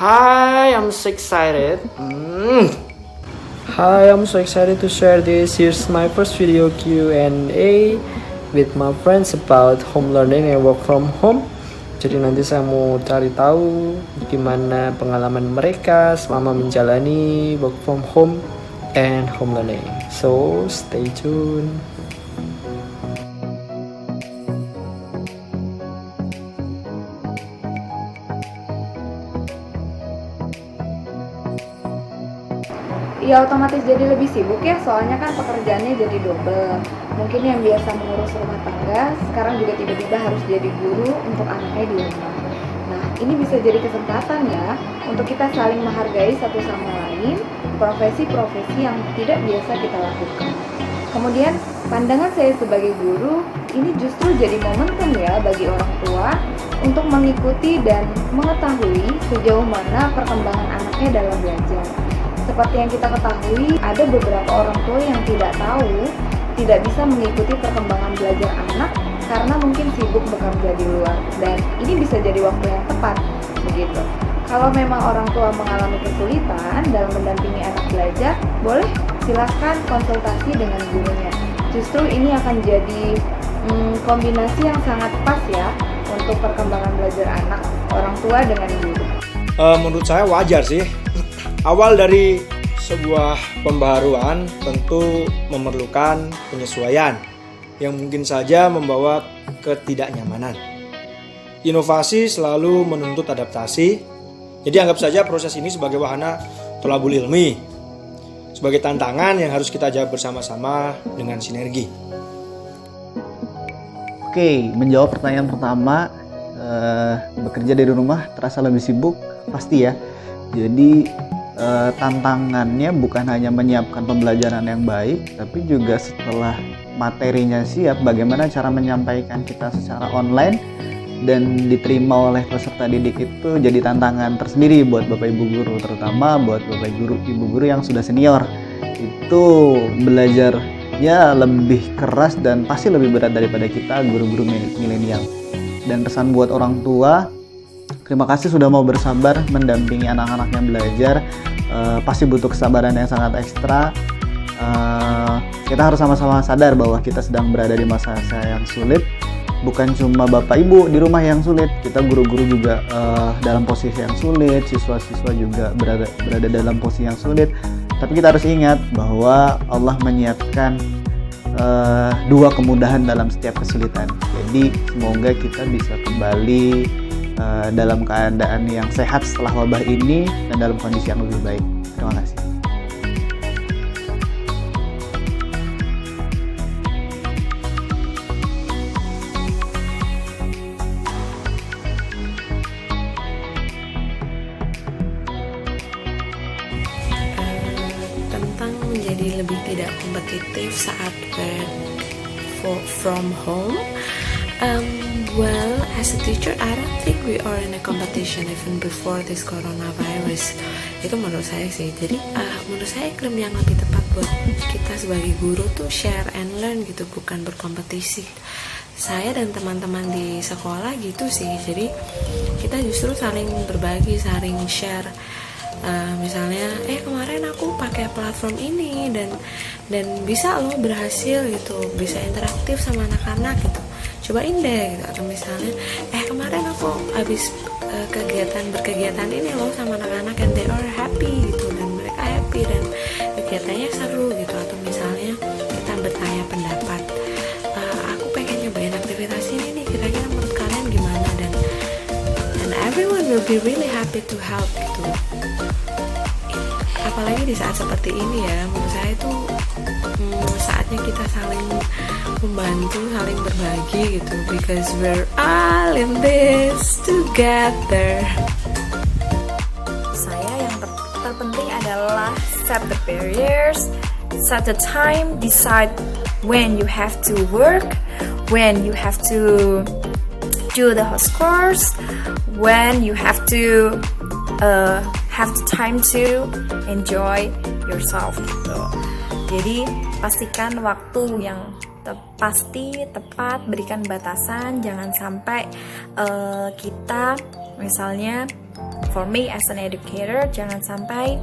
Hi, I'm so excited. Hi, I'm so excited to share this. Here's my first video Q&A with my friends about home learning and work from home. Jadi nanti saya mau cari tahu gimana pengalaman mereka selama menjalani work from home and home learning. So, stay tuned. Ya otomatis jadi lebih sibuk ya, soalnya kan pekerjaannya jadi double. Mungkin yang biasa mengurus rumah tangga, sekarang juga tiba-tiba harus jadi guru untuk anaknya di rumah. Nah, ini bisa jadi kesempatan ya, untuk kita saling menghargai satu sama lain, profesi-profesi yang tidak biasa kita lakukan. Kemudian, pandangan saya sebagai guru, ini justru jadi momentum ya bagi orang tua untuk mengikuti dan mengetahui sejauh mana perkembangan anaknya dalam belajar. Seperti yang kita ketahui, ada beberapa orang tua yang tidak tahu, tidak bisa mengikuti perkembangan belajar anak karena mungkin sibuk bekerja di luar, dan ini bisa jadi waktu yang tepat, begitu. Kalau memang orang tua mengalami kesulitan dalam mendampingi anak belajar, boleh silahkan konsultasi dengan gurunya. Justru ini akan jadi kombinasi yang sangat pas ya untuk perkembangan belajar anak orang tua dengan guru. Menurut saya wajar sih. Awal dari sebuah pembaharuan tentu memerlukan penyesuaian yang mungkin saja membawa ketidaknyamanan. Inovasi selalu menuntut adaptasi, jadi anggap saja proses ini sebagai wahana tholabul ilmi, sebagai tantangan yang harus kita jawab bersama-sama dengan sinergi. Oke, menjawab pertanyaan pertama, bekerja dari rumah terasa lebih sibuk, pasti ya. Jadi tantangannya bukan hanya menyiapkan pembelajaran yang baik, tapi juga setelah materinya siap, bagaimana cara menyampaikan kita secara online dan diterima oleh peserta didik itu jadi tantangan tersendiri buat Bapak Ibu guru, terutama buat Bapak Ibu guru yang sudah senior. Itu belajarnya lebih keras dan pasti lebih berat daripada kita guru-guru milenial. Dan pesan buat orang tua, terima kasih sudah mau bersabar mendampingi anak-anaknya belajar. Pasti butuh kesabaran yang sangat ekstra. Kita harus sama-sama sadar bahwa kita sedang berada di masa yang sulit. Bukan cuma Bapak Ibu di rumah yang sulit, kita guru-guru juga dalam posisi yang sulit, siswa-siswa juga berada dalam posisi yang sulit. Tapi kita harus ingat bahwa Allah menyiapkan dua kemudahan dalam setiap kesulitan. Jadi semoga kita bisa kembali dalam keadaan yang sehat setelah wabah ini dan dalam kondisi yang lebih baik. Terima kasih. Tentang menjadi lebih tidak kompetitif saat work from home. Well, as a teacher, I don't think we are in a competition even before this coronavirus. Itu menurut saya sih. Jadi menurut saya iklim yang lebih tepat buat kita sebagai guru tuh share and learn gitu, bukan berkompetisi. Saya dan teman-teman di sekolah gitu sih. Jadi kita justru saling berbagi, saling share. Misalnya, kemarin aku pakai platform ini dan bisa loh berhasil gitu, bisa interaktif sama anak-anak gitu. Cobain deh gitu. Atau misalnya kemarin aku habis berkegiatan ini loh sama anak-anak and they are happy gitu, dan mereka happy dan kegiatannya seru gitu. Atau misalnya kita bertanya pendapat, aku pengen nyobain aktivitas ini nih, kira-kira menurut kalian gimana, dan everyone will be really happy to help gitu. Apalagi di saat seperti ini ya, menurut saya itu saatnya kita saling membantu, saling berbagi gitu, because we're all in this together. Saya yang terpenting adalah set the barriers, set the time, decide when you have to work, when you have to do the course, when you have to have the time to enjoy yourself gitu. Jadi pastikan waktu yang pasti, tepat, berikan batasan, jangan sampai kita misalnya for me as an educator, jangan sampai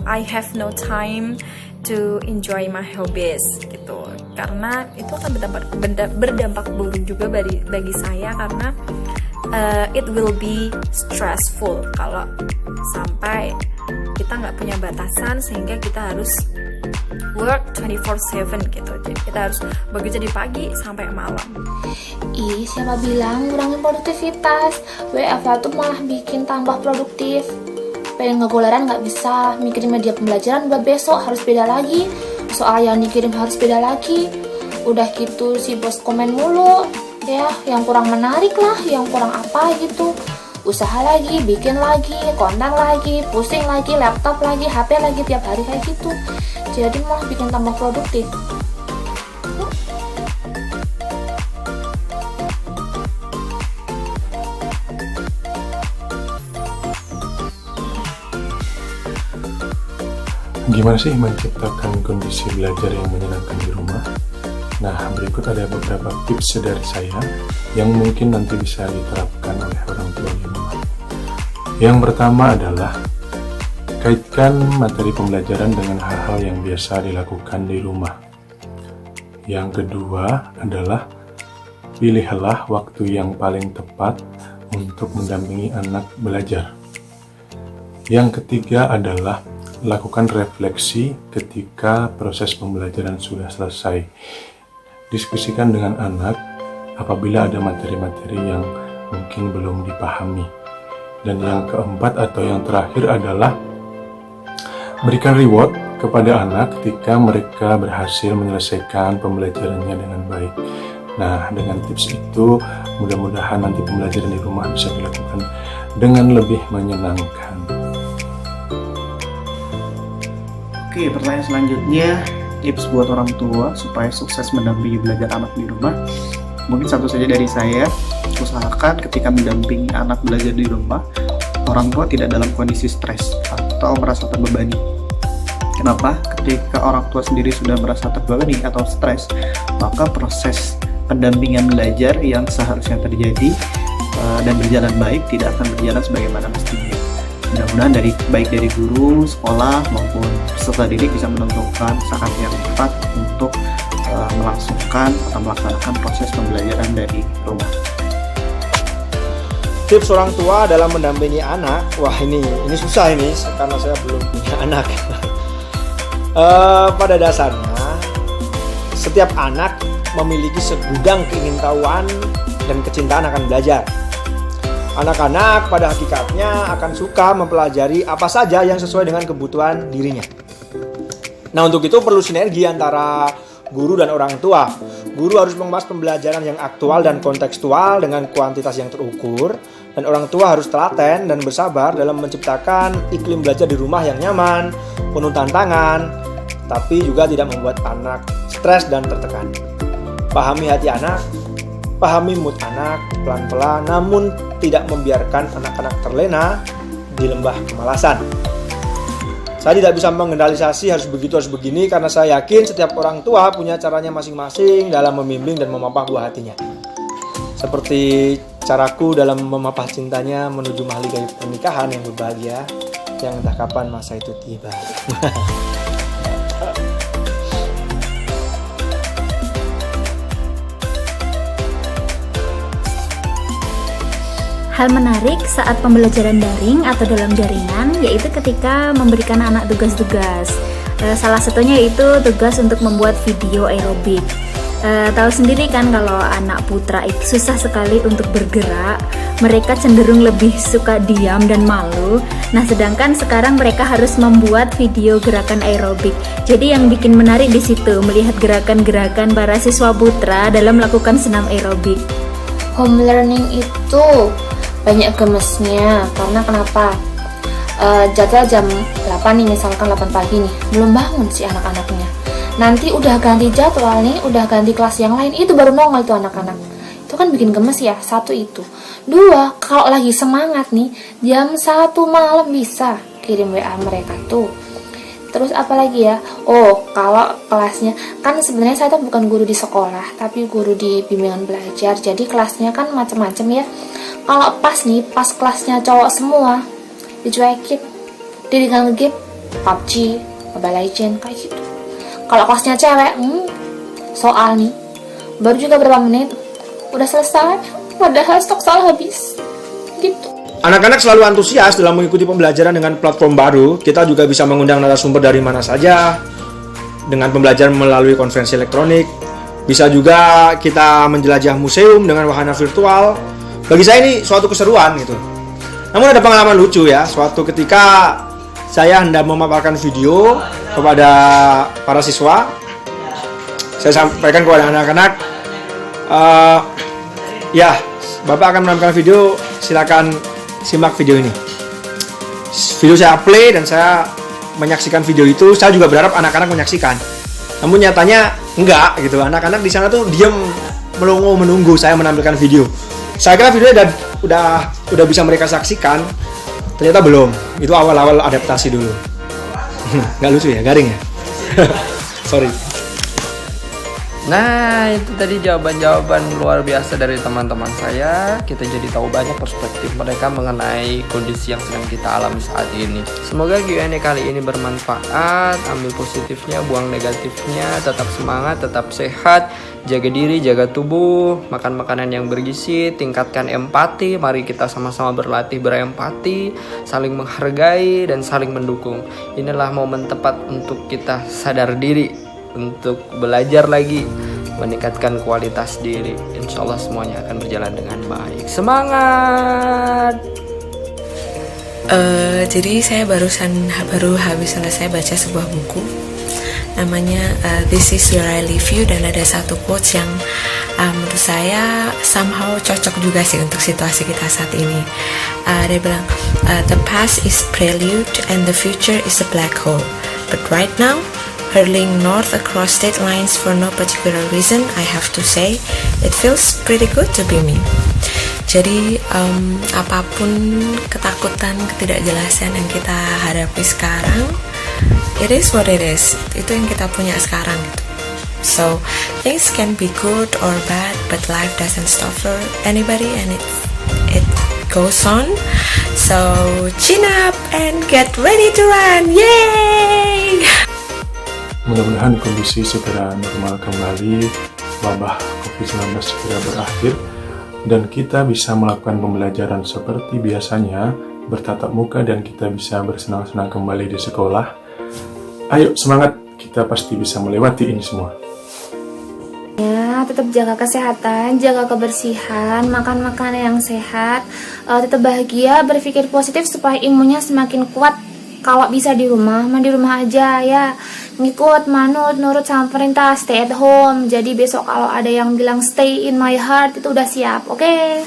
I have no time to enjoy my hobbies gitu, karena itu akan berdampak buruk juga bagi saya, karena it will be stressful kalau sampai kita nggak punya batasan sehingga kita harus work 24/7 gitu. Jadi kita harus bekerja dari pagi sampai malam. Ih, siapa bilang ngurangin produktivitas? WFH tuh malah bikin tambah produktif. Pengen ngegoleran nggak bisa, mikirin media pembelajaran buat besok harus beda lagi. Soal yang dikirim harus beda lagi. Udah gitu si bos komen mulu, ya yang kurang menarik lah, yang kurang apa gitu. Usaha lagi, bikin lagi, konten lagi, pusing lagi, laptop lagi, HP lagi, tiap hari kayak gitu. Jadi malah bikin tambah produktif. Gimana sih menciptakan kondisi belajar yang menyenangkan di rumah? Nah, berikut ada beberapa tips dari saya yang mungkin nanti bisa diterapkan oleh orang tua di rumah. Yang pertama adalah kaitkan materi pembelajaran dengan hal-hal yang biasa dilakukan di rumah. Yang kedua adalah pilihlah waktu yang paling tepat untuk mendampingi anak belajar. Yang ketiga adalah lakukan refleksi ketika proses pembelajaran sudah selesai. Diskusikan dengan anak apabila ada materi-materi yang mungkin belum dipahami. Dan yang keempat atau yang terakhir adalah berikan reward kepada anak ketika mereka berhasil menyelesaikan pembelajarannya dengan baik. Nah, dengan tips itu mudah-mudahan nanti pembelajaran di rumah bisa dilakukan dengan lebih menyenangkan. Oke, pertanyaan selanjutnya, tips buat orang tua supaya sukses mendampingi belajar anak di rumah. Mungkin satu saja dari saya, usahakan ketika mendampingi anak belajar di rumah, orang tua tidak dalam kondisi stres atau merasa terbebani. Kenapa? Ketika orang tua sendiri sudah merasa terbebani atau stres, maka proses pendampingan belajar yang seharusnya terjadi dan berjalan baik tidak akan berjalan sebagaimana mestinya. Mudah-mudahan baik dari guru, sekolah maupun peserta didik bisa menentukan saat yang tepat untuk melangsungkan atau melaksanakan proses pembelajaran dari rumah. Tips orang tua dalam mendampingi anak, wah ini susah ini karena saya belum punya anak. Pada dasarnya setiap anak memiliki segudang keingintahuan dan kecintaan akan belajar. Anak-anak pada hakikatnya akan suka mempelajari apa saja yang sesuai dengan kebutuhan dirinya. Nah, untuk itu perlu sinergi antara guru dan orang tua. Guru harus mengemas pembelajaran yang aktual dan kontekstual dengan kuantitas yang terukur, dan orang tua harus telaten dan bersabar dalam menciptakan iklim belajar di rumah yang nyaman, penuh tantangan, tapi juga tidak membuat anak stres dan tertekan. Pahami hati anak, pahami mood anak pelan-pelan, namun tidak membiarkan anak-anak terlena di lembah kemalasan. Saya tidak bisa mengeneralisasi harus begitu, harus begini, karena saya yakin setiap orang tua punya caranya masing-masing dalam membimbing dan memapah buah hatinya. Seperti caraku dalam memapah cintanya menuju mahligai pernikahan yang berbahagia, yang entah kapan masa itu tiba. Hal menarik saat pembelajaran daring atau dalam jaringan yaitu ketika memberikan anak tugas-tugas. Salah satunya yaitu tugas untuk membuat video aerobik. Tahu sendiri kan kalau anak putra itu susah sekali untuk bergerak, mereka cenderung lebih suka diam dan malu. Nah, sedangkan sekarang mereka harus membuat video gerakan aerobik. Jadi yang bikin menarik di situ melihat gerakan-gerakan para siswa putra dalam melakukan senam aerobik. Home learning itu banyak gemesnya, karena kenapa? Jadwal jam 8 nih, misalkan 8 pagi nih, belum bangun si anak-anaknya. Nanti udah ganti jadwal nih, udah ganti kelas yang lain, itu baru nongol tuh anak-anak. Itu kan bikin gemes ya, satu itu. Dua, kalau lagi semangat nih, jam 1 malam bisa kirim WA mereka tuh. Terus apalagi ya? Oh, kalau kelasnya kan sebenarnya saya tuh bukan guru di sekolah, tapi guru di bimbingan belajar. Jadi kelasnya kan macam-macam ya. Kalau pas kelasnya cowok semua, dicuekin, ditinggal game, PUBG, Mobile Legends kayak gitu. Kalau kelasnya cewek, soal nih, baru juga berapa menit, udah selesai, padahal stok soal habis, gitu. Anak-anak selalu antusias dalam mengikuti pembelajaran dengan platform baru. Kita juga bisa mengundang narasumber dari mana saja dengan pembelajaran melalui konferensi elektronik. Bisa juga kita menjelajah museum dengan wahana virtual. Bagi saya ini suatu keseruan gitu. Namun ada pengalaman lucu ya. Suatu ketika saya hendak memaparkan video kepada para siswa. Saya sampaikan kepada anak-anak, ya, Bapak akan menampilkan video, silakan simak video ini. Video saya play dan saya menyaksikan video itu. Saya juga berharap anak-anak menyaksikan. Namun nyatanya enggak gitu. Anak-anak di sana tuh diam melongo menunggu saya menampilkan video. Saya kira videonya udah bisa mereka saksikan. Ternyata belum. Itu awal-awal adaptasi dulu. Nggak lucu ya, garing ya. Sorry. Nah, itu tadi jawaban-jawaban luar biasa dari teman-teman saya. Kita jadi tahu banyak perspektif mereka mengenai kondisi yang sedang kita alami saat ini. Semoga Q&A kali ini bermanfaat. Ambil positifnya, buang negatifnya. Tetap semangat, tetap sehat. Jaga diri, jaga tubuh. Makan makanan yang bergizi. Tingkatkan empati. Mari kita sama-sama berlatih berempati. Saling menghargai dan saling mendukung. Inilah momen tepat untuk kita sadar diri, untuk belajar lagi, meningkatkan kualitas diri. Insya Allah semuanya akan berjalan dengan baik. Semangat! Jadi saya baru habis selesai baca sebuah buku, namanya This Is Where I Leave You, dan ada satu quotes yang menurut saya somehow cocok juga sih untuk situasi kita saat ini. Dia bilang, the past is prelude and the future is a black hole, but right now, hurling north across state lines for no particular reason, I have to say, it feels pretty good to be me. Jadi apapun ketakutan, ketidakjelasan yang kita hadapi sekarang, it is what it is. Itu yang kita punya sekarang gitu. So things can be good or bad, but life doesn't stop for anybody, and it goes on. So chin up and get ready to run. Yay! Mudah-mudahan kondisi segera normal kembali, wabah COVID-19 segera berakhir, dan kita bisa melakukan pembelajaran seperti biasanya, bertatap muka, dan kita bisa bersenang-senang kembali di sekolah. Ayo semangat, kita pasti bisa melewati ini semua. Ya, tetap jaga kesehatan, jaga kebersihan, makan makanan yang sehat, tetap bahagia, berpikir positif supaya imunnya semakin kuat. Kalau bisa di rumah, mah di rumah aja ya. Ngikut, manut, nurut sama perintah, stay at home. Jadi besok kalau ada yang bilang stay in my heart, itu udah siap, oke?